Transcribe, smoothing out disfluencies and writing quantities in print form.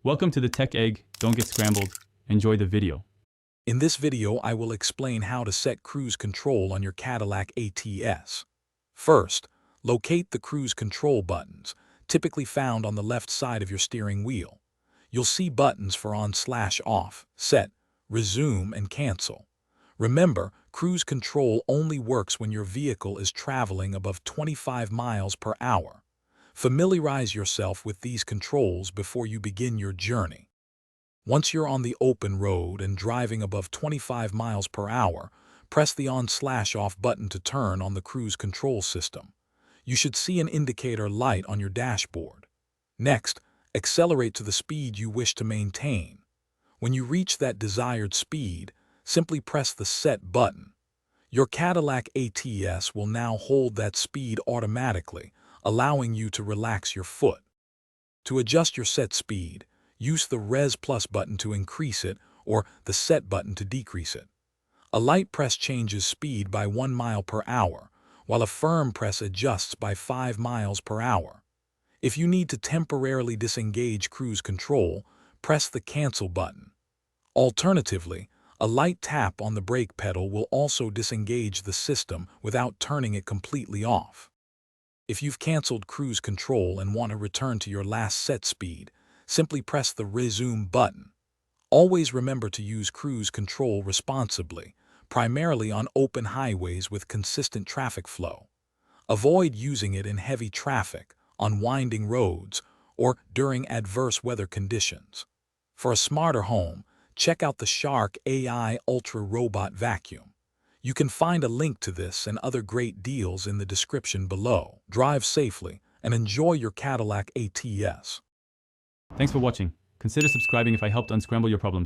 Welcome to the Tech Egg. Don't get scrambled. Enjoy the video. In this video, I will explain how to set cruise control on your Cadillac ATS. First, locate the cruise control buttons, typically found on the left side of your steering wheel. You'll see buttons for on/off, set, resume, and cancel. Remember, cruise control only works when your vehicle is traveling above 25 miles per hour. Familiarize yourself with these controls before you begin your journey. Once you're on the open road and driving above 25 miles per hour, press the on/off button to turn on the cruise control system. You should see an indicator light on your dashboard. Next, accelerate to the speed you wish to maintain. When you reach that desired speed, simply press the set button. Your Cadillac ATS will now hold that speed automatically, allowing you to relax your foot. To adjust your set speed, use the Res Plus button to increase it or the Set button to decrease it. A light press changes speed by 1 mile per hour, while a firm press adjusts by 5 miles per hour. If you need to temporarily disengage cruise control, press the Cancel button. Alternatively, a light tap on the brake pedal will also disengage the system without turning it completely off. If you've canceled cruise control and want to return to your last set speed, simply press the Resume button. Always remember to use cruise control responsibly, primarily on open highways with consistent traffic flow. Avoid using it in heavy traffic, on winding roads, or during adverse weather conditions. For a smarter home, check out the Shark AI Ultra Robot Vacuum. You can find a link to this and other great deals in the description below. Drive safely and enjoy your Cadillac ATS. Thanks for watching. Consider subscribing if I helped unscramble your problems.